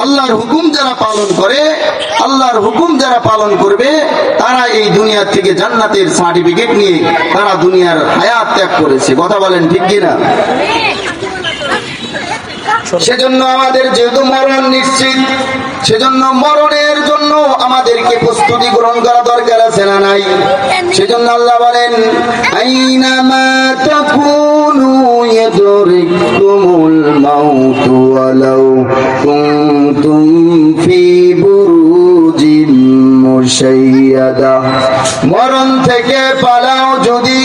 আল্লাহর হুকুম যারা পালন করে, আল্লাহর হুকুম যারা পালন করবে, তারা এই দুনিয়ার থেকে জান্নাতের সার্টিফিকেট নিয়ে তারা দুনিয়ার হায়াত ত্যাগ করেছে। কথা বলেন ঠিক কিনা? সেজন্য আমাদের যেহেতু মরণ নিশ্চিত, সেজন্য মরণের জন্য আমাদেরকে প্রস্তুতি গ্রহণ করা দরকার আছে না নাই? সেজন্য আল্লাহ বলেন, আইনামা তাকুনু ইয়াদরিকুমুল মাউতু ওয়ালাউ কুনতুম ফি বুরুজিন মুশাইয়াদা। মরণ থেকে পালাও যদি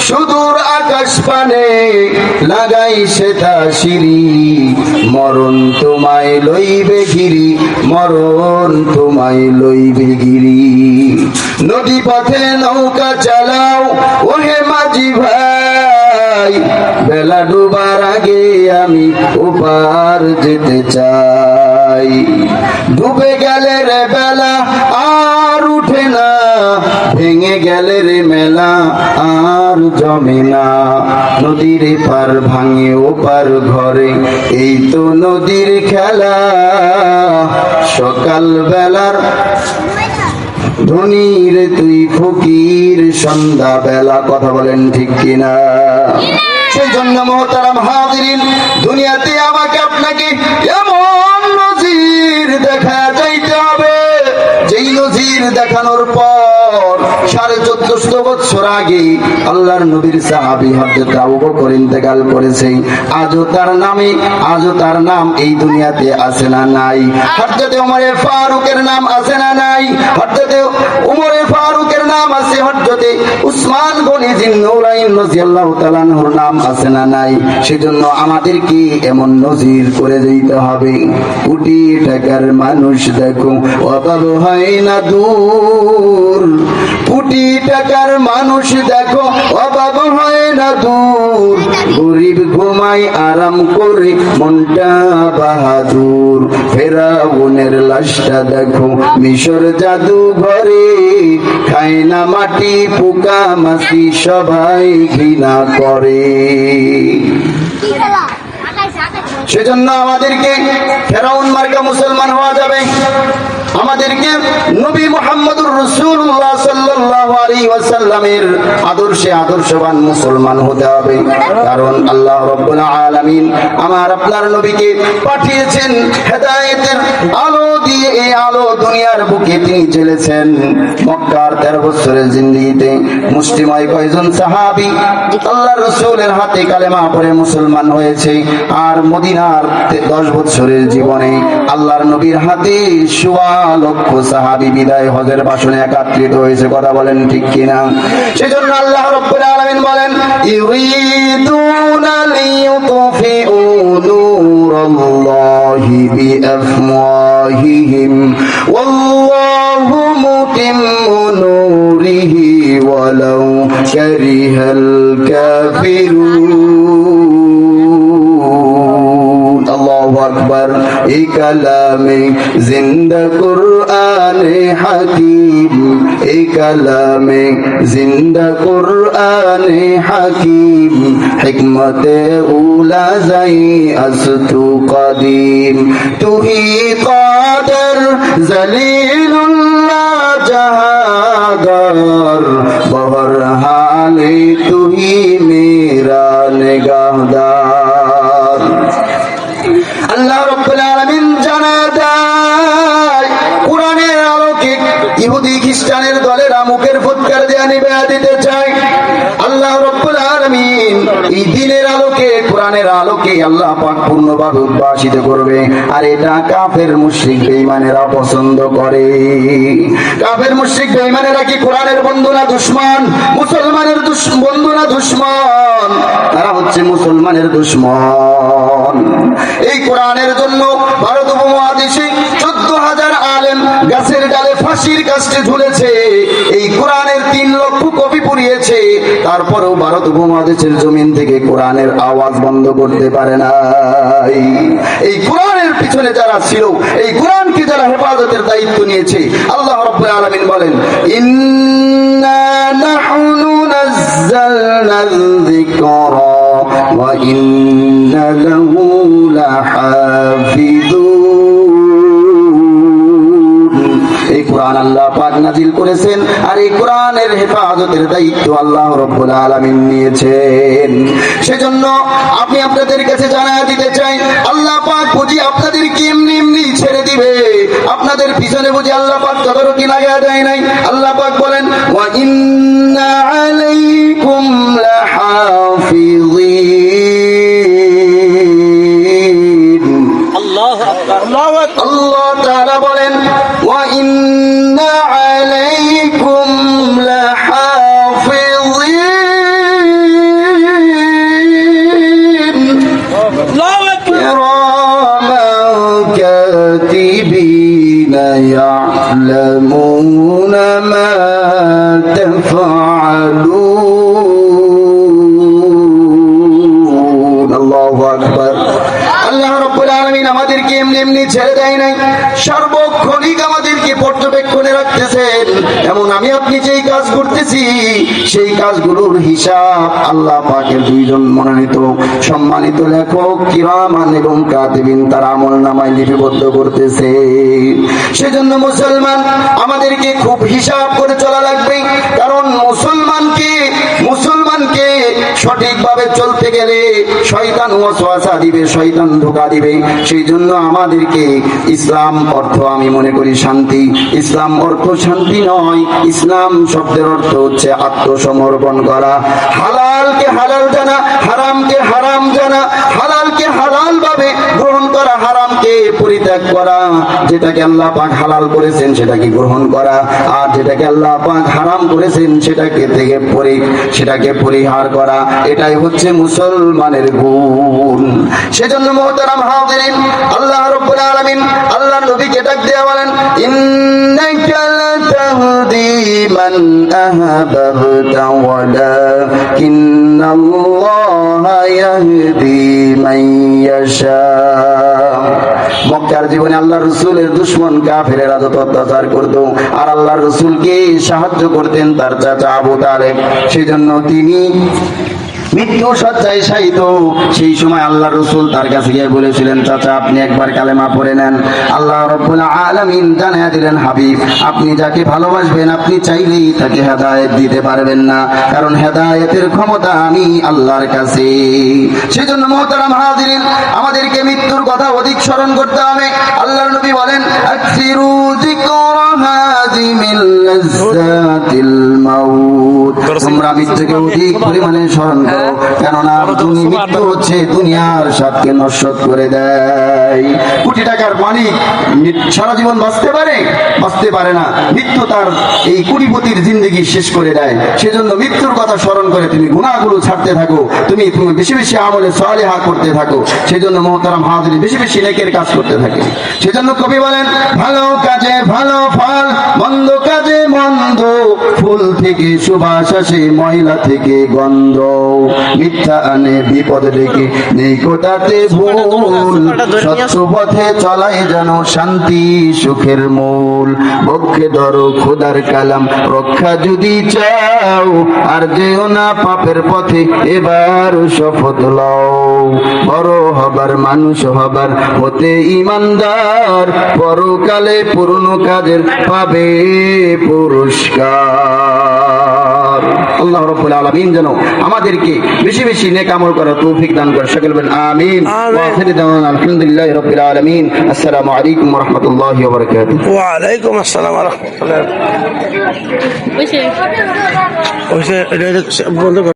সুদূর আকাশ পানে লাগাই সেটা সিঁড়ি, মরণ তোমায় লইবে ঘিরি, মরণ তোমায় লইবে ঘিরি। নদী পথে নৌকা চালাও ওহে মাঝি ভাই, বেলা ডুবার আগে আমি ওপার যেতে চাই। ডুবে গেলে রে বেলা আর উঠে না, ভেঙে গেলে রে মেলা আর জমে না। নদীর পার ভাঙে ওপার ঘরে, এই তো নদীর খেলা। সকাল বেলার ধনী রে তুই ফকির সন্ধ্যা বেলা। কথা বলেন ঠিক কিনা? সেই জন্য মোহতারাম হাজিরিন, দুনিয়াতে আমাকে আপনাকে এমন নজির দেখা যাইতে হবে, যেই নজির দেখানোর পর 1450 বছর আগে আল্লাহর নবীর সাহাবী হযরত আবু বকর ইন্তেকাল করেছে। আজও তার নাম এই দুনিয়াতে আছে না নাই? হযরত ওমর ফারুকের নাম আছে না নাই? হযরত ওমর ফারুকের নাম আছে, হযরত উসমান গনি জিন্নুরাইন রাদিয়াল্লাহু তাআলা আনহুর নাম আছে না নাই? সেজন্য আমাদেরকে এমন নজির করে দিতে হবে। কোটি টাকার মানুষ দেখো অভাব হয় না দূর, কোটি টাকার মানুষ দেখো অভাব হয় না দূর। গরিব ঘুমাই আরাম করে মনটা বাহাদুর। ফেরাউনের লাশটা দেখো মিশর জাদু ঘরে, খায় না মাটি পোকা মাছি সবাই ঘৃণা করে। সেজন্য আমাদেরকে ফেরাউন মার্কা মুসলমান হওয়া যাবে। আমাদেরকে নবী মুহাম্মদুর রাসূলুল্লাহ সাল্লাল্লাহু আলাইহি ওয়াসাল্লামের আদর্শে আদর্শবান মুসলমান হতে হবে। কারণ আল্লাহ রাব্বুল আলামিন আমার আপনার নবীকে পাঠিয়েছেন হেদায়েতের আলো দিয়ে। এই আলো দুনিয়ার বুকে তিনি জ্বেলেছেন। মক্কার 13 বছরের জিন্দেগিতে মুসলিময় কয়জন সাহাবী আল্লাহর রাসূলের হাতে কালেমা পড়ে মুসলমান হয়েছে, আর মদিনার 10 বছরের জীবনে আল্লাহর নবীর হাতে 1.25 লক্ষ সাহাবী বিদায় হজের ভাষণে একত্রিত হয়েছে। কথা বলেন ঠিক কিনা? সেজন্য আল্লাহ রাব্বুল আলামিন বলেন, ইউরিদুনা লিইউতফিউ নূরাল্লাহি বিআফওয়াহিহিম ওয়াল্লাহু মুতিম্মু নূরিহি ওয়ালাউ কারিহাল কাফিরুন। আল্লাহু আকবার। এই কালামে জিন্দা কুরআনে হাকিম, এই কালামে জিন্দা কুরআনে হাকিম। হিকমতে উলা যাই আস্তু কদিম, তুহি কাদের জলিলুল্লাহ জাহাদার। বহর হালে তুহি মেরা নিগাহদার। আল্লাহ রাব্বুল আলামিন জানায় দেয় কোরআনের আলোকে ইহুদি খ্রিস্টানের দলেরা মুখের ফুৎকার দেয়া নিভা দিতে চায়। আল্লাহ রাব্বুল আলামিন এই দ্বীনের আলোকে কোরআনের আলোকে আল্লাহ পাক পূর্ণভাবে উদ্ভাসিত করবে। আর এটা কাফের মুশরিক বেঈমানেরা পছন্দ করে। কাফের মুশরিক বেঈমানেরা কি কোরআনের বন্ধু না দুশমন? মুসলমানের বন্ধু না দুশমন? তারা হচ্ছে মুসলমানের দুশমন। এই কোরআনের জন্য ভারত উপমহাদেশে 14,000 আলেম গাছের ডালে ফাঁসির কাস্টে ঝুলেছে। এই কোরআনের 3 লক্ষ কপি পুড়িয়েছে। তারপরেও ভারত উপমহাদেশের জমিন থেকে কোরআনের আওয়াজ বন্ধ করতে পারে নাই। এই কোরআনের পিছনে যারা ছিল, এই কোরআনকে যারা হেফাজতের দায়িত্ব নিয়েছে, আল্লাহ রাব্বুল আলামিন বলেন, ইন্না নাহনু নাযালনা যিকরা ওয়া ইন্না লাহু লাহাফিযুন। কোরআন আল্লাহ পাক নাজিল করেছেন, আর এই কোরআনের হেফাজতের দায়িত্ব আল্লাহ রাব্বুল আলামিন নিয়েছেন। সেজন্য আমি আপনাদের কাছে জানাতে দিতে চাই, আল্লাহ পাক বুঝি আপনাদেরকে এমনি এমনি ছেড়ে দিবে? আপনাদের পিছনে বুঝি আল্লাহ পাক তদারকি লাগায়া দেয় নাই? আল্লাহ পাক বলেন, ওয়া ইন্না আলাইকুম লাহাফিযিন। আল্লাহু আকবার। আল্লাহ তাআলা বলেন, ওয়া ইন্না আলাইকুম লাহাফিযিন কিরামান কাতিবিনা ইয়া'লামুনা মা তাফআলুন। আল্লাহু আকবার। আল্লাহ রাব্বুল আলামিন আমাদেরকে এমনি এমনি ছেড়ে দেয় নাই, সার্বক্ষণিক আমাদেরকে পর্যবেক্ষণে রাখতেছেন। এমন আমি আপনি যেই কাজ করতেছি সেই কাজগুলোর হিসাব আল্লাহ পাকের দুইজন মনোনীত সম্মানিত লেখক কিরামান এবং কাতিবিন তার আমলনামায় লিপিবদ্ধ করতেছে। সেজন্য মুসলমান আমাদেরকে খুব হিসাব করে চলা লাগবে, কারণ মুসলমানকে সঠিকভাবে চলতে গেলে শয়তান ওয়াসওয়াসা দিবে, শয়তান ধোঁকা দিবে। সেই জন্য আমাদেরকে ইসলাম অর্থ আমি মনে করি শান্তি। ইসলাম অর্থ শান্তি নয়, ইসলাম শব্দের অর্থ হচ্ছে আত্মসমর্পণ করা, হালালকে হালাল জানা, হারামকে হারাম জানা, হালালকে হালাল ভাবে গ্রহণ করা, হারামকে পরিত্যাগ করা, যেটাকে আল্লাহ পাক হালাল করেছেন সেটাকে গ্রহণ করা, আর যেটাকে আল্লাহ পাক হারাম করেছেন সেটাকে পরিহার করা। এটাই হচ্ছে মুসলমানের গুণ। সেজন্য মুহতারাম হাজিরিন, আল্লাহ রাব্বুল আলামিন আল্লাহর নবীকে ডাক দিয়ে বলেন, ইন্নাকা লাতাহদি মান আহবাবতা ওয়ালাকিন্নাল্লাহা ইয়াহদি মান ইয়াশা। মক্কার জীবনে আল্লাহর রাসূলের দুশমন কাফেরেরা যত অত্যাচার করত, আর আল্লাহর রাসূলকে সাহায্য করতেন তার চাচা আবু তালেব। সেজন্য তিনি মৃত্যু শয্যায় শায়িত। সেই সময় আল্লাহ রাসূল তার কাছে গিয়ে বলেছিলেন, চাচা আপনি একবার কালেমা পড়ে নেন। আল্লাহ রাব্বুল আলামিন জানিয়ে দিলেন, হাবিব আপনি যাকে ভালোবাসবেন আপনি চাইলেই তাকে হেদায়েত দিতে পারবেন না, কারণ হেদায়েতের ক্ষমতা আমি আল্লাহর কাছে। সেজন্য মুহতারাম হাজিরিন, আমাদেরকে মৃত্যুর কথা অধিক স্মরণ করতে হবে। আল্লাহর নবী বলেন, আকসিরু যিকরা হাযিমিল লাযযাতিল মাউত। তোমরা মৃত্যুকে অধিক পরিমাণে স্মরণ করো, কেননা মৃত্যু হচ্ছে দুনিয়ার স্বাদকে নস্বত করে দেয়। কোটি টাকার মালিক সারা জীবন বাঁচতে পারে না। মৃত্যু তার এই কোটিপতির জিন্দেগি শেষ করে দেয়। সেজন্য মৃত্যুর কথা স্মরণ করে তুমি গুনাহগুলো ছাড়তে থাকো, তুমি বেশি বেশি আমলে সালেহা করতে থাকো। সেজন্য মুহতারাম হাজিরিন বেশি বেশি নেকের কাজ করতে থাকে। সেজন্য কবি বলেন, ভালো কাজে ভালো ফল, মন্দ কাজে মন্দ ফুল থেকে সুবাস আসে, ময়লা থেকে গন্ধ, মিথ্যা আনে বিপদ ডেকে নেই কোটাতে ভুল, সত্য পথে চলাই যেন শান্তি সুখের মূল। বক্ষে ধরো খোদার কালাম রক্ষা যদি চাও, আর যেও না পাপের পথে এবার শপথ লও। বড় হবার মানুষ হবার হতে ইমানদার, পরকালে পূর্ণ কাজের পাবে পুরস্কার। আল্লাহ রাব্বুল আলামিন যেন আমাদেরকে বেশি বেশি নেক আমল করার তৌফিক দান করে। সকলে বলেন আমিন। ওয়া আখিরু দাওয়ানা আলহামদুলিল্লাহি রাব্বিল আলামিন। আসসালামু আলাইকুম ওয়া রাহমাতুল্লাহি ওয়া বারাকাতুহু। ওয়া আলাইকুম আসসালাম ওয়া রাহমাতুল্লাহ। ওইসে বন্ধ